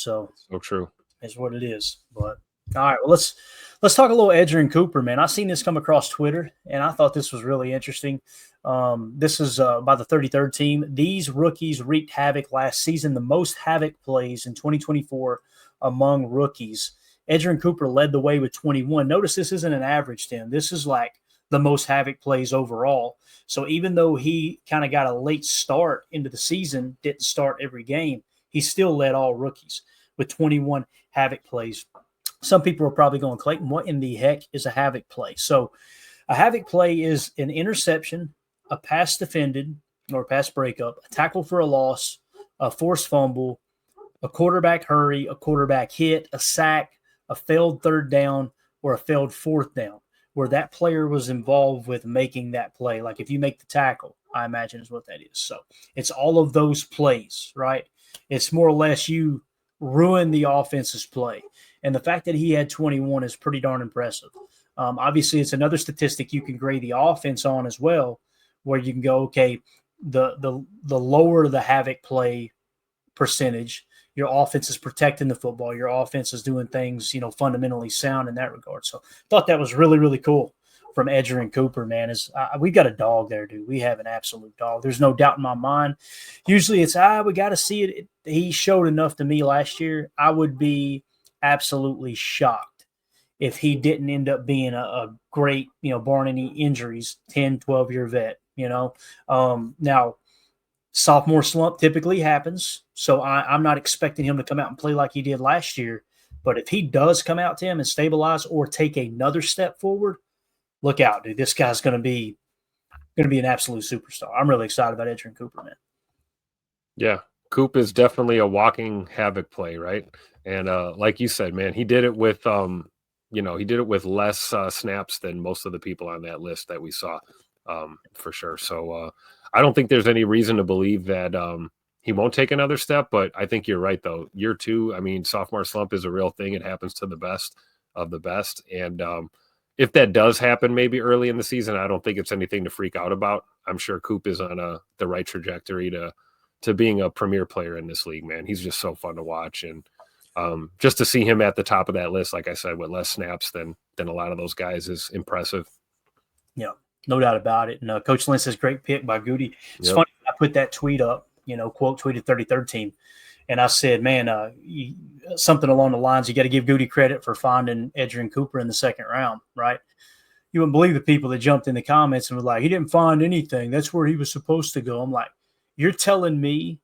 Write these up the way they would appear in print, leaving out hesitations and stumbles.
So So true. is what it is. But all right, well let's talk a little Edgerrin Cooper, man. I seen this come across Twitter, and I thought this was really interesting. This is by the 33rd team. These rookies wreaked havoc last season, the most havoc plays in 2024 among rookies. Edgerrin Cooper led the way with 21. Notice this isn't an average, Tim. This is like the most havoc plays overall. So even though he kind of got a late start into the season, didn't start every game, he still led all rookies with 21 havoc plays. Some people are probably going, Clayton, what in the heck is a havoc play? So a havoc play is an interception, a pass defended or pass breakup, a tackle for a loss, a forced fumble, a quarterback hurry, a quarterback hit, a sack, a failed third down, or a failed fourth down, where that player was involved with making that play. Like if you make the tackle, I imagine is what that is. So it's all of those plays, right? It's more or less you ruin the offense's play. And the fact that he had 21 is pretty darn impressive. Obviously, it's another statistic you can grade the offense on as well, where you can go, okay, the lower the havoc play percentage, your offense is protecting the football. Your offense is doing things, fundamentally sound in that regard. So I thought that was really, really cool from Edgerrin Cooper, man. We got a dog there, dude. We have an absolute dog. There's no doubt in my mind. Usually it's, we got to see it. He showed enough to me last year. I would be absolutely shocked if he didn't end up being a great, barring any injuries, 10, 12-year vet, Now, sophomore slump typically happens, so I'm not expecting him to come out and play like he did last year. But if he does come out, Tim, and stabilize or take another step forward, look out, dude. This guy's going to be an absolute superstar. I'm really excited about Edgerrin Cooper, man. Yeah, Coop is definitely a walking havoc play, right? And like you said, man, he did it with less snaps than most of the people on that list that we saw, for sure. So I don't think there's any reason to believe that he won't take another step, but I think you're right, though. Year two, I mean, sophomore slump is a real thing. It happens to the best of the best. And if that does happen maybe early in the season, I don't think it's anything to freak out about. I'm sure Coop is on the right trajectory to being a premier player in this league, man. He's just so fun to watch. And just to see him at the top of that list, like I said, with less snaps than a lot of those guys is impressive. Yeah, no doubt about it. And Coach Lynn says, great pick by Goody. It's funny, I put that tweet up, quote tweeted 33rd team. And I said, man, something along the lines, you got to give Goody credit for finding Edgerrin Cooper in the second round, right? You wouldn't believe the people that jumped in the comments and were like, he didn't find anything. That's where he was supposed to go. I'm like, you're telling me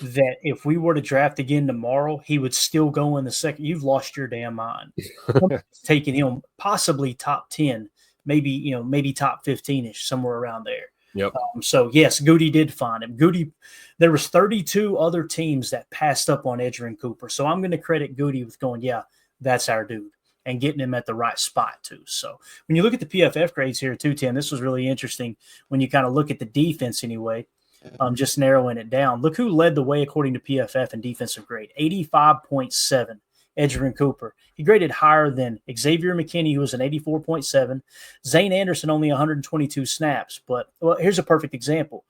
that if we were to draft again tomorrow, he would still go in the second? You've lost your damn mind. Taking him possibly top 10, maybe top 15-ish, somewhere around there. Yep. So yes, Goody did find him. Goody, there was 32 other teams that passed up on Edgerrin Cooper. So I'm going to credit Goody with going, yeah, that's our dude, and getting him at the right spot too. So when you look at the PFF grades here too, Tim, this was really interesting when you kind of look at the defense anyway. Just narrowing it down. Look who led the way according to PFF in defensive grade, 85.7. Edgerrin Cooper. He graded higher than Xavier McKinney, who was an 84.7. Zane Anderson, only 122 snaps. But here's a perfect example.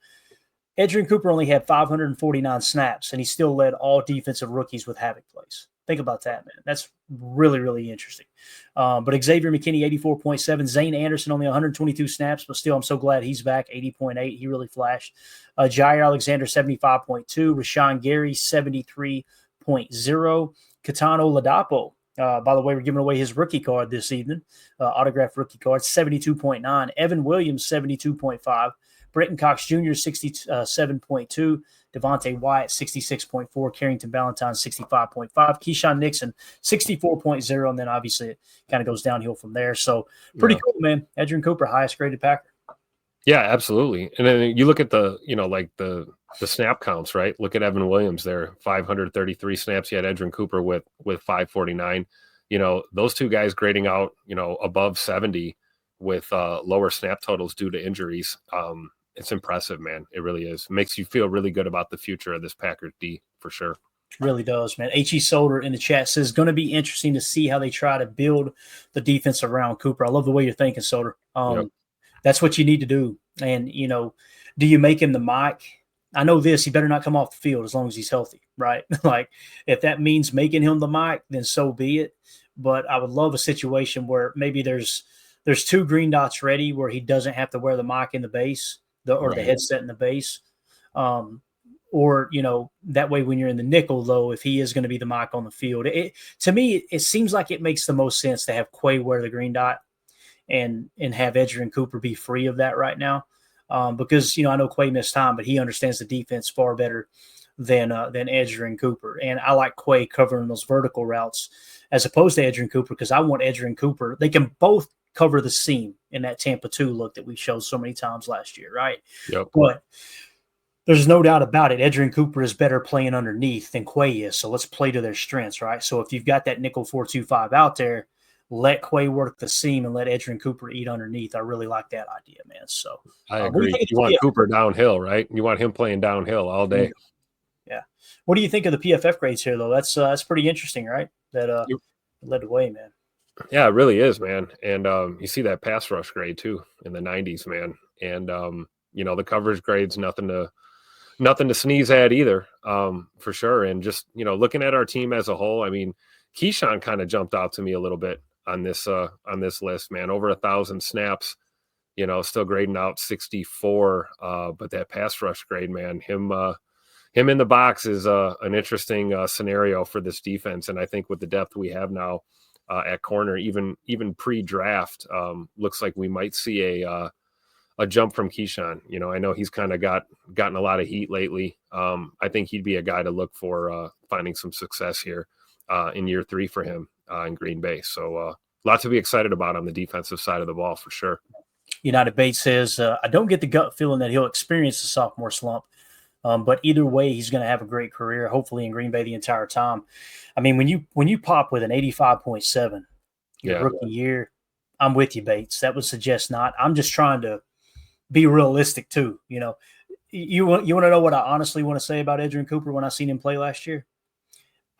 Edgerrin Cooper only had 549 snaps, and he still led all defensive rookies with havoc plays. Think about that, man. That's really, really interesting. But Xavier McKinney, 84.7. Zane Anderson, only 122 snaps, but still, I'm so glad he's back, 80.8. He really flashed. Jair Alexander, 75.2. Rashawn Gary, 73.0. Katano Ladapo. By the way, we're giving away his rookie card this evening, autographed rookie card, 72.9. Evan Williams, 72.5. Brenton Cox Jr., 67.2. Devontae Wyatt, 66.4. Carrington Ballantyne, 65.5. Keyshawn Nixon, 64.0. And then obviously it kind of goes downhill from there. So pretty cool, man. Edgerrin Cooper, highest graded Packer. Yeah, absolutely. And then you look at the snap counts, right? Look at Evan Williams there, 533 snaps. You had Edgerrin Cooper with 549. Those two guys grading out, above 70 with lower snap totals due to injuries. It's impressive, man. It really is. Makes you feel really good about the future of this Packers D for sure. Really does, man. H.E. Solder in the chat says, going to be interesting to see how they try to build the defense around Cooper. I love the way you're thinking, Solder. That's what you need to do. And, do you make him the Mike I know this, he better not come off the field as long as he's healthy, right? Like, if that means making him the mic, then so be it. But I would love a situation where maybe there's two green dots ready where he doesn't have to wear the mic in the base, or the Right. headset in the base. Um, or, that way when you're in the nickel, though, if he is going to be the mic on the field, to me, it seems like it makes the most sense to have Quay wear the green dot and have Edgerrin Cooper be free of that right now. Because I know Quay missed time, but he understands the defense far better than Edgerrin Cooper. And I like Quay covering those vertical routes as opposed to Edgerrin Cooper, because I want Edgerrin Cooper. They can both cover the seam in that Tampa 2 look that we showed so many times last year, right? Yep. But there's no doubt about it. Edgerrin Cooper is better playing underneath than Quay is. So let's play to their strengths, right? So if you've got that nickel 4-2-5 out there, let Quay work the seam and let Edgerrin Cooper eat underneath. I really like that idea, man. So I what do you agree. think? You want Cooper downhill, right? You want him playing downhill all day. Yeah. What do you think of the PFF grades here, though? That's pretty interesting, right? That led the way, man. Yeah, it really is, man. And you see that pass rush grade too in the 90s, man. And the coverage grade's nothing to sneeze at either, for sure. And just looking at our team as a whole, I mean, Keyshawn kind of jumped out to me a little bit on this list, man. Over 1,000 snaps, still grading out 64. But that pass rush grade, man, him in the box is an interesting scenario for this defense. And I think with the depth we have now at corner, even pre-draft, looks like we might see a jump from Keyshawn. I know he's kind of gotten a lot of heat lately. I think he'd be a guy to look for finding some success here in year 3 for him in Green Bay. So lots to be excited about on the defensive side of the ball for sure. United Bates says, I don't get the gut feeling that he'll experience the sophomore slump. But either way, he's going to have a great career, hopefully in Green Bay the entire time. I mean, when you pop with an 85.7 your rookie year, I'm with you, Bates. That would suggest not. I'm just trying to be realistic too. You want to know what I honestly want to say about Edgerrin Cooper when I seen him play last year?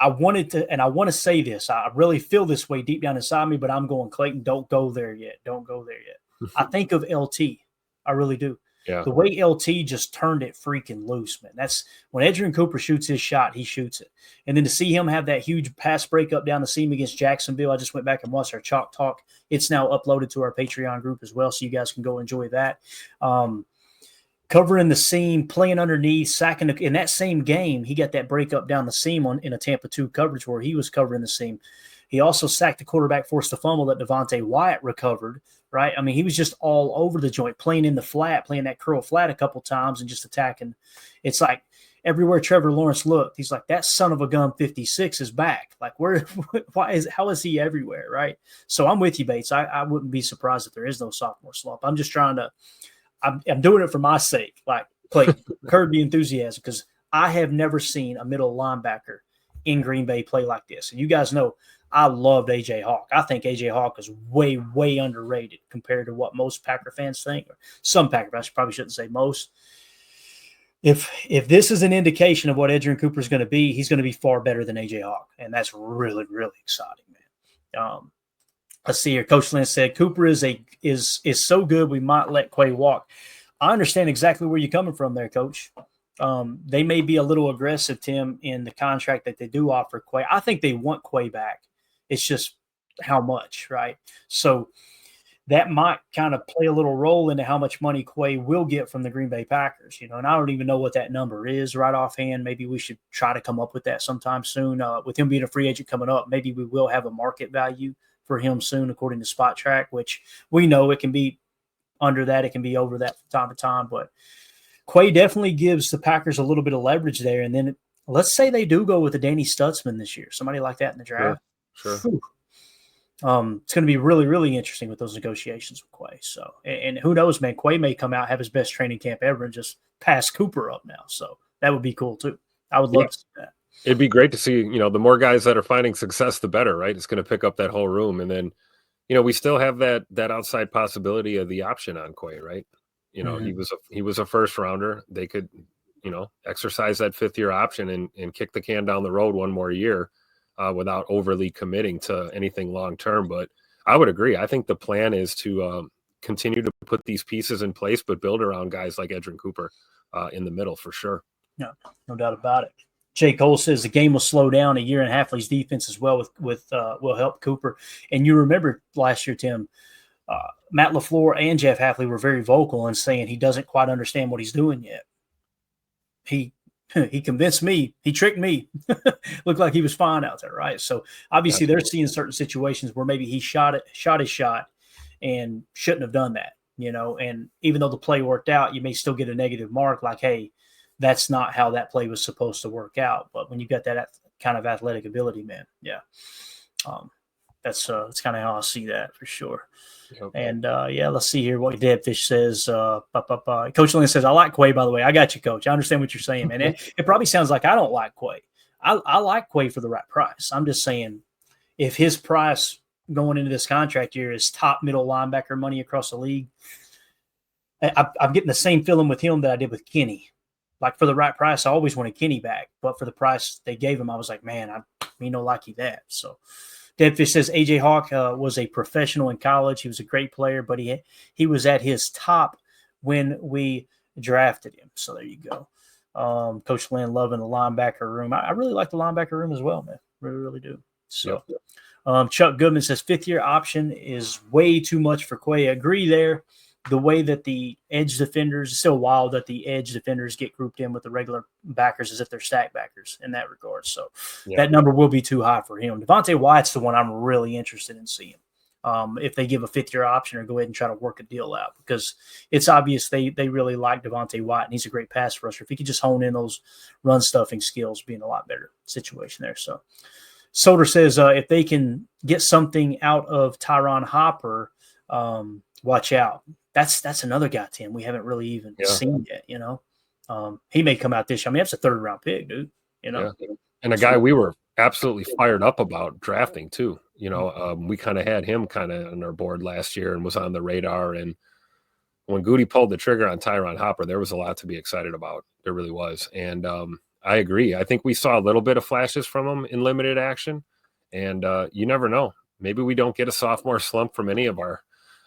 I want to say this. I really feel this way deep down inside me, but I'm going, Clayton, don't go there yet. Don't go there yet. I think of LT. I really do. Yeah. The way LT just turned it freaking loose, man. That's when Edgerrin Cooper shoots his shot, he shoots it. And then to see him have that huge pass breakup down the seam against Jacksonville, I just went back and watched our Chalk Talk. It's now uploaded to our Patreon group as well, so you guys can go enjoy that. Covering the seam, playing underneath, sacking. In that same game, he got that breakup down the seam in a Tampa 2 coverage where he was covering the seam. He also sacked the quarterback, forced a fumble that Devontae Wyatt recovered, right? I mean, he was just all over the joint, playing in the flat, playing that curl flat a couple times and just attacking. It's like everywhere Trevor Lawrence looked, he's like, that son of a gun 56 is back. Like, how is he everywhere, right? So I'm with you, Bates. I wouldn't be surprised if there is no sophomore slump. I'm just trying to I'm doing it for my sake, like curb the enthusiasm, because I have never seen a middle linebacker in Green Bay play like this. And you guys know I loved A.J. Hawk. I think A.J. Hawk is way, way underrated compared to what most Packer fans think. Or some Packer fans, probably shouldn't say most. If this is an indication of what Edgerrin Cooper is going to be, he's going to be far better than A.J. Hawk. And that's really, really exciting, man. Let's see here. Coach Lynn said Cooper is so good we might let Quay walk. I understand exactly where you're coming from there, Coach. They may be a little aggressive, Tim, in the contract that they do offer Quay. I think they want Quay back. It's just how much, right? So that might kind of play a little role into how much money Quay will get from the Green Bay Packers. And I don't even know what that number is right offhand. Maybe we should try to come up with that sometime soon. With him being a free agent coming up, maybe we will have a market value for him soon, according to Spot Track, which we know it can be under that. It can be over that from time to time. But Quay definitely gives the Packers a little bit of leverage there. And then let's say they do go with a Danny Stutzman this year, somebody like that in the draft. Sure. It's going to be really, really interesting with those negotiations with Quay. So, and who knows, man, Quay may come out, have his best training camp ever, and just pass Cooper up now. So that would be cool too. I would love to see that. It'd be great to see, the more guys that are finding success, the better, right? It's going to pick up that whole room. And then, we still have that outside possibility of the option on Quay, right? He was a first rounder. They could, exercise that 5th-year option and kick the can down the road one more year without overly committing to anything long-term. But I would agree. I think the plan is to continue to put these pieces in place, but build around guys like Edgerrin Cooper in the middle for sure. Yeah, no doubt about it. Jay Cole says the game will slow down a year, and Hafley's defense as well will help Cooper. And you remember last year, Tim, Matt LaFleur and Jeff Hafley were very vocal in saying he doesn't quite understand what he's doing yet. He convinced me. He tricked me. Looked like he was fine out there, right? So obviously they're seeing certain situations where maybe he shot his shot and shouldn't have done that, And even though the play worked out, you may still get a negative mark like, hey, that's not how that play was supposed to work out. But when you got that kind of athletic ability, man, yeah, that's kind of how I see that for sure. Okay. And let's see here what Deadfish says. Coach Lynn says, I like Quay, by the way. I got you, Coach. I understand what you're saying, man. It probably sounds like I don't like Quay. I like Quay for the right price. I'm just saying if his price going into this contract year is top middle linebacker money across the league, I'm getting the same feeling with him that I did with Kenny. Like for the right price, I always wanted Kenny back. But for the price they gave him, I was like, man, I no likey that. So Deadfish says AJ Hawk was a professional in college. He was a great player, but he was at his top when we drafted him. So there you go. Coach Lynn loving the linebacker room. I really like the linebacker room as well, man. Really, really do. So Chuck Goodman says 5th-year option is way too much for Quay. Agree there. The way that the edge defenders, it's still wild that the edge defenders get grouped in with the regular backers as if they're stack backers in that regard. So that number will be too high for him. Devontae Wyatt's the one I'm really interested in seeing. If they give a 5th-year option or go ahead and try to work a deal out, because it's obvious they really like Devontae Wyatt and he's a great pass rusher. If he could just hone in those run stuffing skills, be in a lot better situation there. So Soder says if they can get something out of Tyron Hopper, watch out. That's another guy, Tim, we haven't really even seen yet, He may come out this year. I mean, that's a 3rd-round pick, dude, Yeah. And a guy we were absolutely fired up about drafting too. We kind of had him kind of on our board last year and was on the radar. And when Goody pulled the trigger on Tyron Hopper, there was a lot to be excited about. There really was. And I agree. I think we saw a little bit of flashes from him in limited action. And you never know. Maybe we don't get a sophomore slump from any of our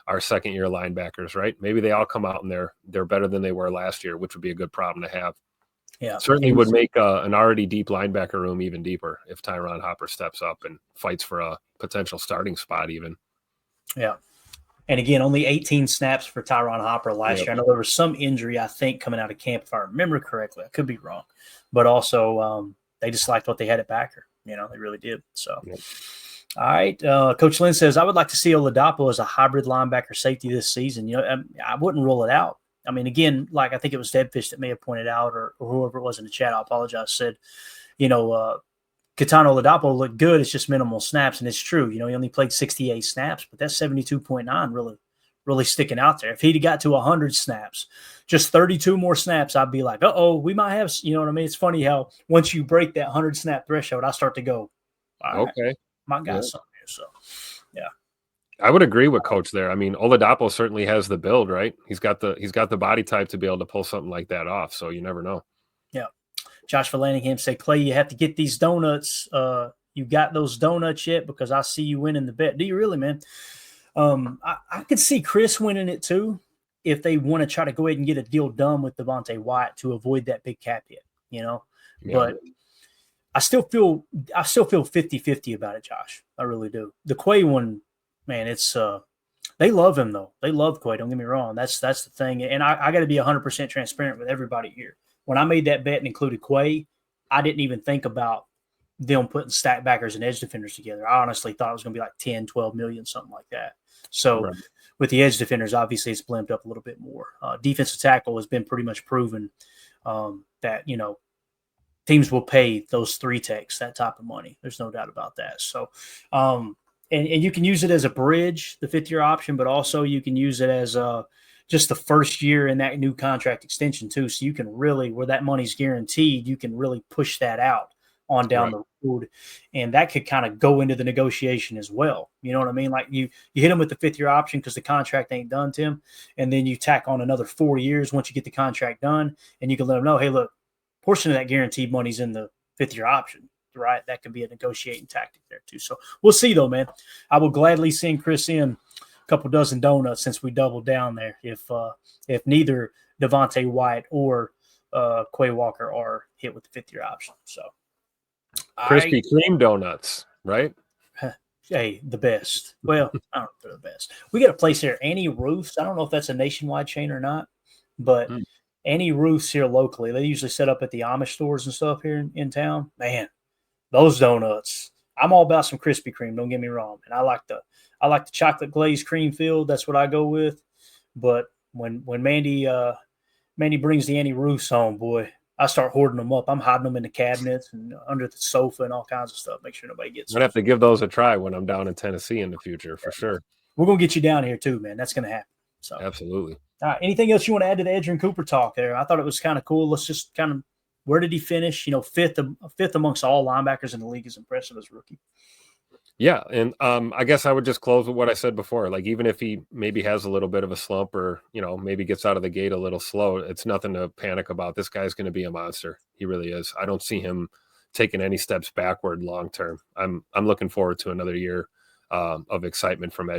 2nd-year linebackers, right? Maybe they all come out and they're better than they were last year, which would be a good problem to have. Yeah, certainly would make an already deep linebacker room even deeper if Tyron Hopper steps up and fights for a potential starting spot even. Yeah. And again, only 18 snaps for Tyron Hopper last year. I know there was some injury, I think, coming out of camp, if I remember correctly. I could be wrong. But also they just liked what they had at backer. They really did. So, All right. Coach Lynn says, I would like to see Oladapo as a hybrid linebacker safety this season. I wouldn't rule it out. I mean, again, like I think it was Deadfish that may have pointed out or whoever it was in the chat, I apologize, said, Katana Oladapo looked good. It's just minimal snaps. And it's true. He only played 68 snaps, but that's 72.9 really, really sticking out there. If he'd got to 100 snaps, just 32 more snaps, I'd be like, we might have, what I mean? It's funny how once you break that 100 snap threshold, I start to go, okay, might got something here. So, yeah. I would agree with Coach there. I mean, Oladapo certainly has the build, right? He's got the body type to be able to pull something like that off. So you never know. Yeah. Josh Vallandigham say, Clay, you have to get these donuts. You got those donuts yet? Because I see you winning the bet. Do you really, man? I could see Chris winning it too if they want to try to go ahead and get a deal done with Devontae Wyatt to avoid that big cap hit, Yeah. But I still feel 50-50 about it, Josh. I really do. The Quay one, man, it's they love him though. They love Quay. Don't get me wrong. That's the thing. And I got to be 100% transparent with everybody here. When I made that bet and included Quay, I didn't even think about them putting stack backers and edge defenders together. I honestly thought it was going to be like 10, 12 million, something like that. So with the edge defenders, obviously it's blimped up a little bit more. Defensive tackle has been pretty much proven that, teams will pay those 3 techs that type of money. There's no doubt about that. So, and you can use it as a bridge, the 5th-year option, but also you can use it as just the first year in that new contract extension too. So you can really, where that money's guaranteed, you can really push that out on down the road. And that could kind of go into the negotiation as well. You know what I mean? Like you hit them with the 5th-year option because the contract ain't done, Tim. And then you tack on another 4 years once you get the contract done. And you can let them know, hey, look, portion of that guaranteed money's in the 5th-year option, right? That could be a negotiating tactic there too. So we'll see though, man. I will gladly send Chris in couple dozen donuts since we doubled down there. If neither Devontae White or Quay Walker are hit with the 5th-year option. So Krispy Kreme donuts, right? Hey, the best. Well, I don't know if they're the best. We got a place here, Annie Roofs. I don't know if that's a nationwide chain or not, but Annie Roofs here locally. They usually set up at the Amish stores and stuff here in town. Man, those donuts. I'm all about some Krispy Kreme. Don't get me wrong, and I like the chocolate glazed cream filled. That's what I go with. But when Mandy brings the Annie Roofs home, boy, I start hoarding them up. I'm hiding them in the cabinets and under the sofa and all kinds of stuff. Make sure nobody gets I'm gonna have to give those a try when I'm down in Tennessee in the future for sure. We're gonna get you down here too, man. That's gonna happen. So absolutely. All right. Anything else you want to add to the Edgerrin Cooper talk there? I thought it was kind of cool. Let's just kind of, where did he finish? Fifth amongst all linebackers in the league is impressive as a rookie. Yeah, and I guess I would just close with what I said before. Like, even if he maybe has a little bit of a slump or, maybe gets out of the gate a little slow, it's nothing to panic about. This guy's going to be a monster. He really is. I don't see him taking any steps backward long term. I'm looking forward to another year of excitement from Edgerrin.